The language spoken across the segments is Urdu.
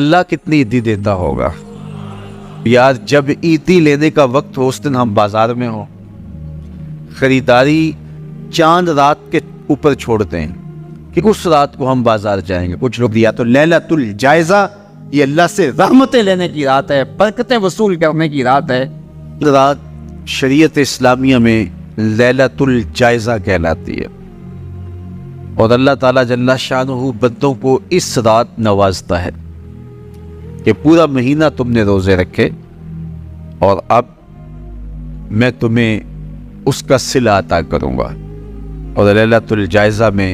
اللہ کتنی عیدی دیتا ہوگا یار. جب عیدی لینے کا وقت ہو اس دن ہم بازار میں ہوں, خریداری چاند رات کے اوپر چھوڑ دیں کہ اس رات کو ہم بازار جائیں گے. کچھ لوگ یا تو لیلۃ الجائزہ, یہ اللہ سے رحمتیں لینے کی رات ہے, برکتیں وصول کرنے کی رات ہے. رات شریعت اسلامیہ میں لیلۃ الجائزہ کہلاتی ہے, اور اللہ تعالیٰ جل شانہ بندوں کو اس رات نوازتا ہے کہ پورا مہینہ تم نے روزے رکھے اور اب میں تمہیں اس کا صلہ عطا کروں گا. اور لیلۃ الجائزہ میں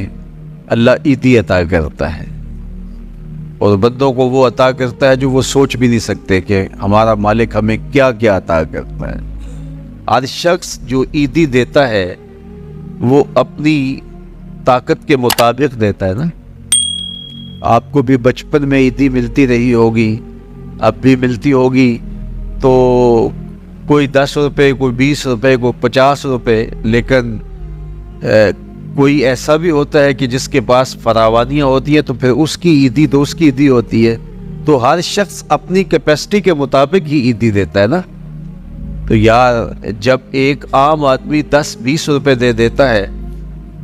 اللہ عیدی عطا کرتا ہے, اور بندوں کو وہ عطا کرتا ہے جو وہ سوچ بھی نہیں سکتے کہ ہمارا مالک ہمیں کیا کیا عطا کرتا ہے. ہر شخص جو عیدی دیتا ہے وہ اپنی طاقت کے مطابق دیتا ہے نا. آپ کو بھی بچپن میں عیدی ملتی رہی ہوگی, اب بھی ملتی ہوگی, تو کوئی 10 روپے, کوئی 20 روپے, کوئی 50 روپے. لیکن کوئی ایسا بھی ہوتا ہے کہ جس کے پاس فراوانیاں ہوتی ہیں تو پھر اس کی عیدی تو اس کی عیدی ہوتی ہے. تو ہر شخص اپنی کیپیسٹی کے مطابق ہی عیدی دیتا ہے نا. تو یار جب ایک عام آدمی 10-20 روپے دے دیتا ہے,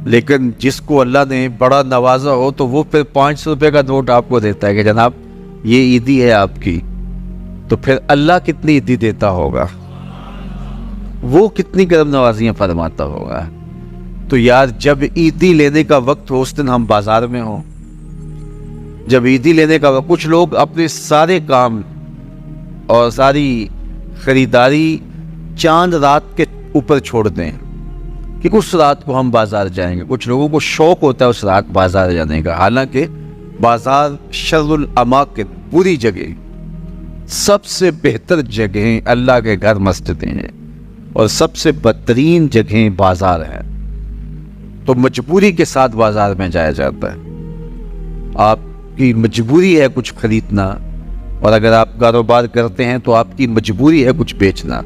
لیکن جس کو اللہ نے بڑا نوازا ہو تو وہ پھر 500 روپے کا نوٹ آپ کو دیتا ہے کہ جناب یہ عیدی ہے آپ کی, تو پھر اللہ کتنی عیدی دیتا ہوگا, وہ کتنی کرم نوازیاں فرماتا ہوگا. تو یار جب عیدی لینے کا وقت ہو اس دن ہم بازار میں ہوں, جب عیدی لینے کا وقت, کچھ لوگ اپنے سارے کام اور ساری خریداری چاند رات کے اوپر چھوڑ دیں کہ اس رات کو ہم بازار جائیں گے. کچھ لوگوں کو شوق ہوتا ہے اس رات بازار جانے کا, حالانکہ بازار شر الاماکن, پوری جگہ سب سے بہتر جگہیں اللہ کے گھر مسجدیں ہیں, اور سب سے بدترین جگہیں بازار ہیں. تو مجبوری کے ساتھ بازار میں جایا جاتا ہے. آپ کی مجبوری ہے کچھ خریدنا, اور اگر آپ کاروبار کرتے ہیں تو آپ کی مجبوری ہے کچھ بیچنا,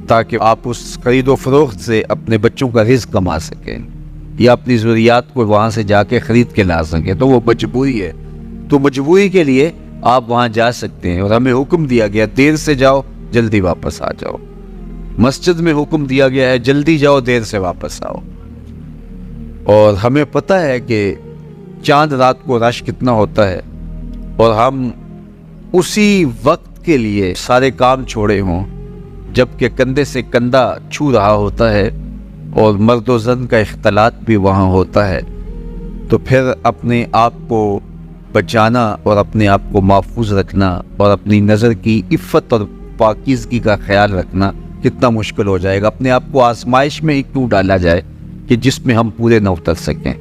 تاکہ آپ اس خرید و فروخت سے اپنے بچوں کا رزق کما سکیں یا اپنی ضروریات کو وہاں سے جا کے خرید کے لا سکیں. تو وہ مجبوری ہے, تو مجبوری کے لیے آپ وہاں جا سکتے ہیں. اور ہمیں حکم دیا گیا دیر سے جاؤ جلدی واپس آ جاؤ. مسجد میں حکم دیا گیا ہے جلدی جاؤ دیر سے واپس آؤ. اور ہمیں پتہ ہے کہ چاند رات کو رش کتنا ہوتا ہے, اور ہم اسی وقت کے لیے سارے کام چھوڑے ہوں جبکہ کندھے سے کندھا چھو رہا ہوتا ہے اور مرد و زن کا اختلاط بھی وہاں ہوتا ہے. تو پھر اپنے آپ کو بچانا اور اپنے آپ کو محفوظ رکھنا اور اپنی نظر کی عفت اور پاکیزگی کا خیال رکھنا کتنا مشکل ہو جائے گا. اپنے آپ کو آزمائش میں ہی کیوں ڈالا جائے کہ جس میں ہم پورے نہ اتر سکیں.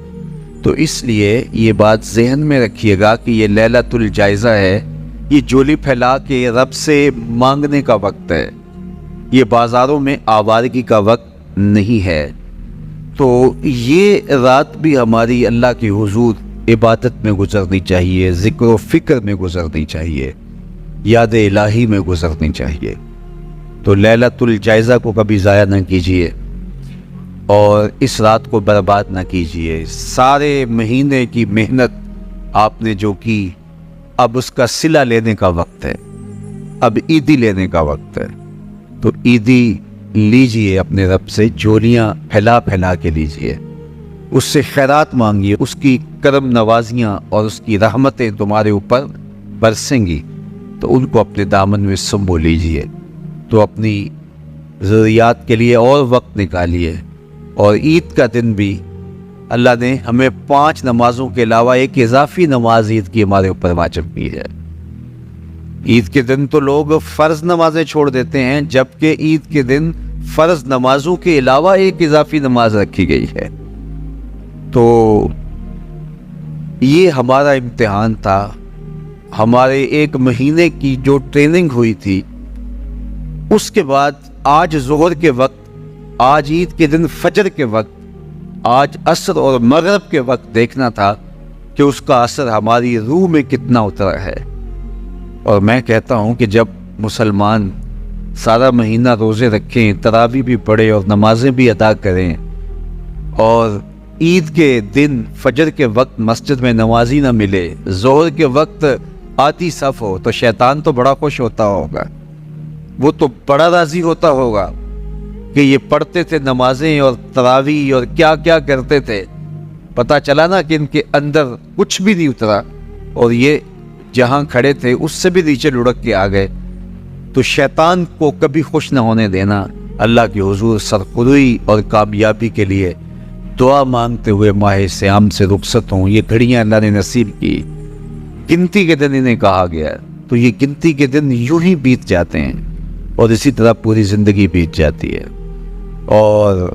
تو اس لیے یہ بات ذہن میں رکھیے گا کہ یہ لیلۃ الجائزہ ہے, یہ جولی پھیلا کے رب سے مانگنے کا وقت ہے, یہ بازاروں میں آوارگی کا وقت نہیں ہے. تو یہ رات بھی ہماری اللہ کی حضور عبادت میں گزرنی چاہیے, ذکر و فکر میں گزرنی چاہیے, یاد الہی میں گزرنی چاہیے. تو لیلۃ الجائزہ کو کبھی ضائع نہ کیجیے اور اس رات کو برباد نہ کیجیے. سارے مہینے کی محنت آپ نے جو کی, اب اس کا صلہ لینے کا وقت ہے, اب عیدی لینے کا وقت ہے. تو عیدی لیجئے اپنے رب سے, جولیاں پھیلا پھیلا کے لیجئے, اس سے خیرات مانگیے, اس کی کرم نوازیاں اور اس کی رحمتیں تمہارے اوپر برسیں گی, تو ان کو اپنے دامن میں سنبھو لیجئے. تو اپنی ضروریات کے لیے اور وقت نکالیے. اور عید کا دن بھی اللہ نے ہمیں 5 نمازوں کے علاوہ ایک اضافی نماز عید کی ہمارے اوپر واجب کی ہے. عید کے دن تو لوگ فرض نمازیں چھوڑ دیتے ہیں, جبکہ عید کے دن فرض نمازوں کے علاوہ ایک اضافی نماز رکھی گئی ہے. تو یہ ہمارا امتحان تھا, ہمارے 1 مہینے کی جو ٹریننگ ہوئی تھی, اس کے بعد آج ظہر کے وقت, آج عید کے دن فجر کے وقت, آج عصر اور مغرب کے وقت دیکھنا تھا کہ اس کا اثر ہماری روح میں کتنا اترا ہے. اور میں کہتا ہوں کہ جب مسلمان سارا مہینہ روزے رکھیں, تراویح بھی پڑھیں اور نمازیں بھی ادا کریں, اور عید کے دن فجر کے وقت مسجد میں نمازی نہ ملے, ظہر کے وقت آدھی صف ہو تو شیطان تو بڑا خوش ہوتا ہوگا، وہ تو بڑا راضی ہوتا ہوگا کہ یہ پڑھتے تھے نمازیں اور تراویح اور کیا کیا کرتے تھے، پتہ چلا نا کہ ان کے اندر کچھ بھی نہیں اترا اور یہ جہاں کھڑے تھے اس سے بھی نیچے لڑک کے آ گئے۔ تو شیطان کو کبھی خوش نہ ہونے دینا، اللہ کے حضور سرخروئی اور کامیابی کے لیے دعا مانگتے ہوئے ماہ صیام سے رخصت ہوں۔ یہ گھڑیاں اللہ نے نصیب کی، گنتی کے دن انہیں کہا گیا، تو یہ گنتی کے دن یوں ہی بیت جاتے ہیں اور اسی طرح پوری زندگی بیت جاتی ہے، اور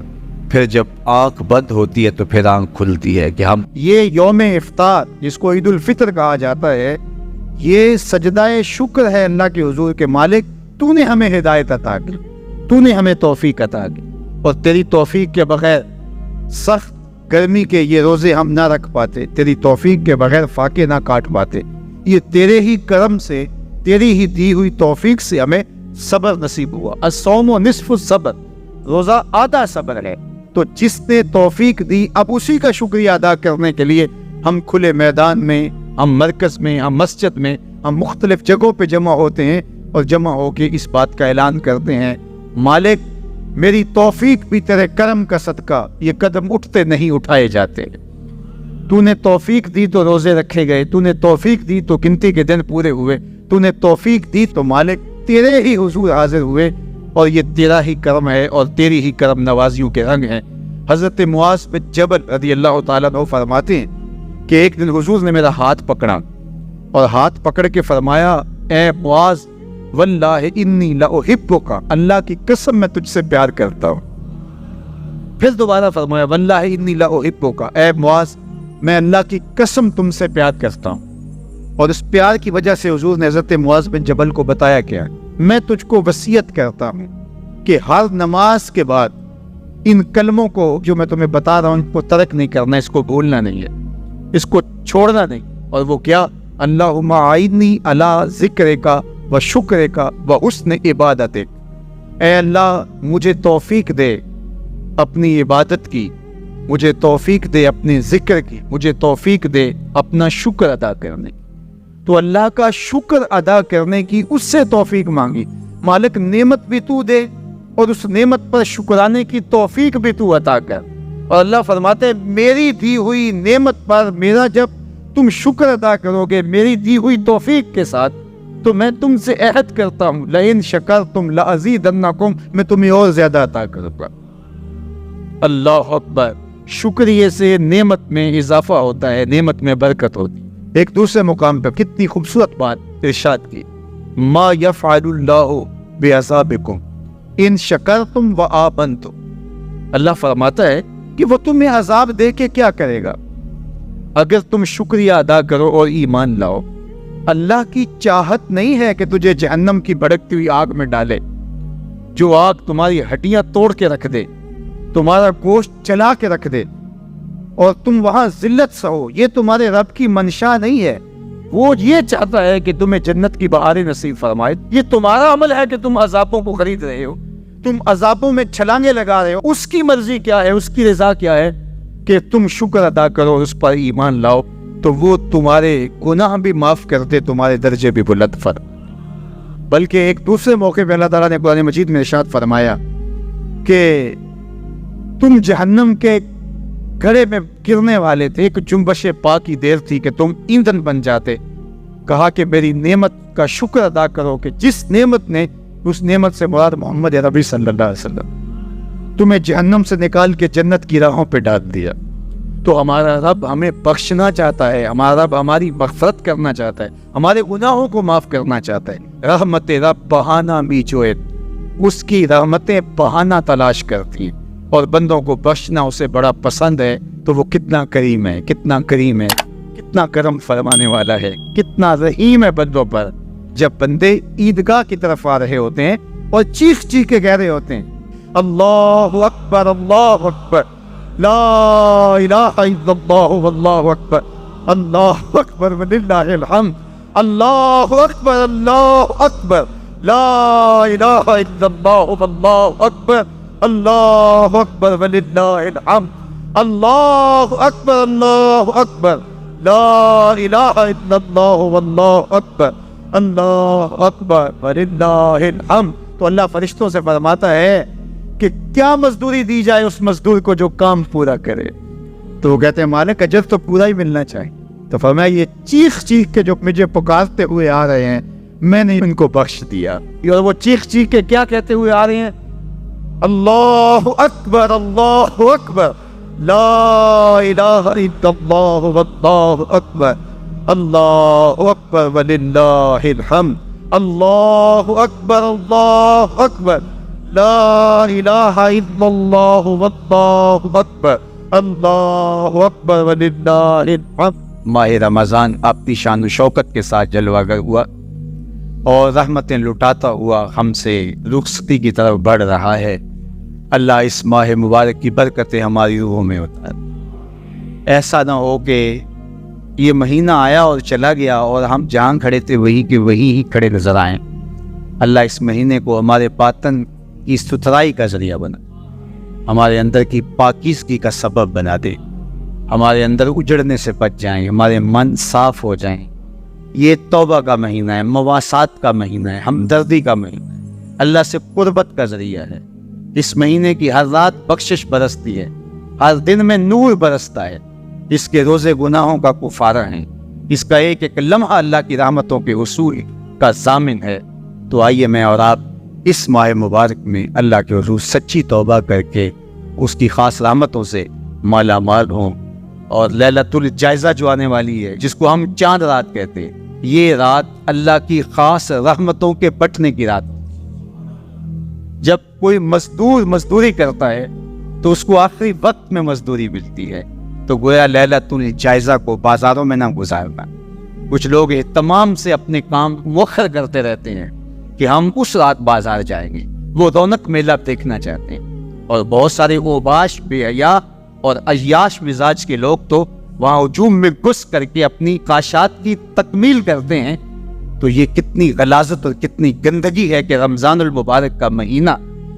پھر جب آنکھ بند ہوتی ہے تو پھر آنکھ کھلتی ہے کہ ہم یہ یوم افطار جس کو عید الفطر کہا جاتا ہے، یہ سجدہ شکر ہے اللہ کے حضور کے مالک تو نے ہمیں ہدایت عطا کی، تو نے ہمیں توفیق عطا کی، اور تیری توفیق کے بغیر سخت گرمی کے یہ روزے ہم نہ رکھ پاتے، تیری توفیق کے بغیر فاقے نہ کاٹ پاتے، یہ تیرے ہی کرم سے، تیری ہی دی ہوئی توفیق سے ہمیں صبر نصیب ہوا۔ الصوم و نصف الصبر، روزہ آدھا صبر ہے۔ تو جس نے توفیق دی، اب اسی کا شکریہ ادا کرنے کے لیے ہم کھلے میدان میں، ہم مرکز میں، ہم مسجد میں، ہم مختلف جگہوں پہ جمع ہوتے ہیں اور جمع ہو کے اس بات کا اعلان کرتے ہیں، مالک میری توفیق بھی تیرے کرم کا صدقہ یہ قدم اٹھتے نہیں اٹھائے جاتے، تو نے توفیق دی تو روزے رکھے گئے، تو نے توفیق دی تو گنتی کے دن پورے ہوئے، تو نے توفیق دی تو مالک تیرے ہی حضور حاضر ہوئے، اور یہ تیرا ہی کرم ہے اور تیری ہی کرم نوازیوں کے رنگ ہیں۔ حضرت معاذ بن جبل رضی اللہ تعالیٰ عنہ فرماتے ہیں کہ ایک دن حضور نے میرا ہاتھ پکڑا اور ہاتھ پکڑ کے فرمایا، اے معاذ واللہ انی لأحبک، اللہ کی قسم میں تجھ سے پیار کرتا ہوں۔ پھر دوبارہ فرمایا، واللہ انی لأحبک، اے معاذ میں اللہ کی قسم تم سے پیار کرتا ہوں۔ اور اس پیار کی وجہ سے حضور نے حضرت معاذ بن جبل کو بتایا کیا، میں تجھ کو وصیت کرتا ہوں کہ ہر نماز کے بعد ان کلموں کو جو میں تمہیں بتا رہا ہوں ان کو ترک نہیں کرنا، اس کو بھولنا نہیں ہے، اس کو چھوڑنا نہیں۔ اور وہ کیا؟ اللہم اعنی علی ذکرک و شکرک و حسن عبادتک، اے اللہ مجھے توفیق دے اپنی عبادت کی، مجھے توفیق دے اپنے ذکر کی، مجھے توفیق دے اپنا شکر ادا کرنے کی۔ تو اللہ کا شکر ادا کرنے کی اس سے توفیق مانگی، مالک نعمت بھی تو دے اور اس نعمت پر شکرانے کی توفیق بھی تو عطا کر۔ اور اللہ فرماتے ہیں میری دی ہوئی نعمت پر میرا جب تم شکر ادا کرو گے میری دی ہوئی توفیق کے ساتھ، تو میں تم سے عہد کرتا ہوں لئن شکرتم لازیدنکم، میں تمہیں اور زیادہ عطا کروں گا۔ اللہ اکبر، شکریہ سے نعمت میں اضافہ ہوتا ہے، نعمت میں برکت ہوتی ہے۔ ایک دوسرے مقام پہ کتنی خوبصورت بات ارشاد کی، ما یفعل اللہ بعذابکم ان شکرتم و آمنتم، اللہ فرماتا ہے کہ وہ تمہیں عذاب دے کے کیا کرے گا اگر تم شکریہ ادا کرو اور ایمان لاؤ۔ اللہ کی چاہت نہیں ہے کہ تجھے جہنم کی بھڑکتی ہوئی آگ میں ڈالے، جو آگ تمہاری ہڈیاں توڑ کے رکھ دے، تمہارا گوشت چلا کے رکھ دے اور تم وہاں ذلت سہو، یہ تمہارے رب کی منشا نہیں ہے۔ وہ یہ چاہتا ہے کہ تمہیں جنت کی بہاریں نصیب فرمائے۔ یہ تمہارا عمل ہے کہ تم عذابوں کو خرید رہے ہو، تم عذابوں میں چھلانگے لگا رہے ہو۔ اس کی مرضی کیا ہے، اس کی رضا کیا ہے کہ تم شکر ادا کرو اور اس پر ایمان لاؤ، تو وہ تمہارے گناہ بھی معاف کرتے، تمہارے درجے بھی بلند بلکہ ایک دوسرے موقع پہ اللہ تعالیٰ نے قرآن مجید میں ارشاد فرمایا کہ تم جہنم کے گھڑے میں گرنے والے تھے، ایک جنبش پا کی دیر تھی کہ تم ایندھن بن جاتے۔ کہا کہ میری نعمت کا شکر ادا کرو کہ جس نعمت نے، اس نعمت سے مراد محمد عربی صلی اللہ علیہ وسلم، تمہیں جہنم سے نکال کے جنت کی راہوں پہ ڈال دیا۔ تو ہمارا رب ہمیں بخشنا چاہتا ہے، ہمارا رب ہماری مغفرت کرنا چاہتا ہے، ہمارے گناہوں کو معاف کرنا چاہتا ہے۔ رحمت رب بہانہ میچوئے، اس کی رحمتیں بہانہ تلاش کرتی ہیں، اور بندوں کو بخشنا اسے بڑا پسند ہے۔ تو وہ کتنا کریم ہے، کتنا کریم ہے، کتنا کرم فرمانے والا ہے، کتنا رحیم ہے بندوں پر۔ جب بندے عیدگاہ کی طرف آ رہے ہوتے ہیں اور چیخ چیخ کے کہہ رہے ہوتے ہیں اللہ اکبر اللہ اکبر لا الہ الا اللہ واللہ اکبر اللہ اکبر وللہ الحمد اللہ اکبر اللہ اکبر لا الہ الا اللہ واللہ اکبر اللہ اکبر وللہ الحمد اللہ اکبر لا الہ الا اللہ واللہ اکبر اللہ اکبر وللہ الحمد. تو اللہ فرشتوں سے فرماتا ہے کہ کیا مزدوری دی جائے اس مزدور کو جو کام پورا کرے. تو وہ کہتے ہیں مالک اجر تو پورا ہی ملنا چاہیے. تو فرمایا یہ چیخ چیخ کے جو مجھے پکارتے ہوئے آ رہے ہیں میں نے ان کو بخش دیا. اور وہ چیخ چیخ کے کیا کہتے ہوئے آ رہے ہیں؟ اللہ اکبر لا الہ الا اللہ واللہ اکبر اللہ اکبر وللہ الحمد اللہ اکبر لا الہ الا اللہ واللہ اکبر اللہ اکبر وللہ الحمد. ماہ رمضان اپنی شان و شوکت کے ساتھ جلوہ گر ہوا اور رحمتیں لٹاتا ہوا ہم سے رخصتی کی طرف بڑھ رہا ہے. اللہ اس ماہ مبارک کی برکتیں ہماری روحوں میں اتار. ایسا نہ ہو کہ یہ مہینہ آیا اور چلا گیا اور ہم جہاں کھڑے تھے وہی کے وہی ہی کھڑے نظر آئیں. اللہ اس مہینے کو ہمارے باطن کی ستھرائی کا ذریعہ بنا، ہمارے اندر کی پاکیزگی کا سبب بنا دے، ہمارے اندر اجڑنے سے بچ جائیں، ہمارے من صاف ہو جائیں. یہ توبہ کا مہینہ ہے، مواسات کا مہینہ ہے، ہمدردی کا مہینہ ہے، اللہ سے قربت کا ذریعہ ہے. اس مہینے کی ہر رات بخشش برستی ہے، ہر دن میں نور برستا ہے. اس کے روزے گناہوں کا کفارہ ہیں، اس کا ایک ایک لمحہ اللہ کی رحمتوں کے حصول کا ضامن ہے. تو آئیے میں اور آپ اس ماہ مبارک میں اللہ کے حضور سچی توبہ کر کے اس کی خاص رحمتوں سے مالا مال ہوں. اور لیلۃ الجائزہ جو آنے والی ہے جس کو ہم چاند رات کہتے ہیں، یہ رات اللہ کی خاص رحمتوں کے بٹنے کی رات. جب کوئی مزدور مزدوری کرتا ہے تو اس کو آخری وقت میں مزدوری ملتی ہے. تو گویا لیلۃ الجائزہ کو بازاروں میں نہ گزارنا. کچھ لوگ اہتمام سے اپنے کام مؤخر کرتے رہتے ہیں کہ ہم اس رات بازار جائیں گے، وہ رونق میلہ دیکھنا چاہتے ہیں. اور بہت سارے اوباش بے حیا اور عیاش مزاج کے لوگ تو وہاں ہجوم میں گھس کر کے اپنی خواہشات کی تکمیل کرتے ہیں. تو یہ کتنی غلاظت اور کتنی گندگی ہے کہ رمضان المبارک کا مہینہ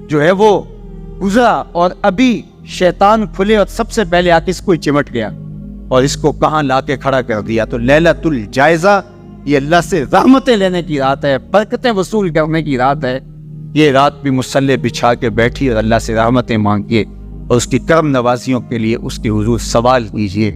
جو ہے وہ گزرا اور ابھی شیطان کھلے اور سب سے پہلے آ کے اس کو چمٹ گیا اور اس کو کہاں لا کے کھڑا کر دیا. تو لیلۃ الجائزہ یہ اللہ سے رحمتیں لینے کی رات ہے، برکتیں وصول کرنے کی رات ہے. یہ رات بھی مصلی بچھا کے بیٹھی اور اللہ سے رحمتیں مانگیے اور اس کی کرم نوازیوں کے لیے اس کے حضور سوال کیجیے.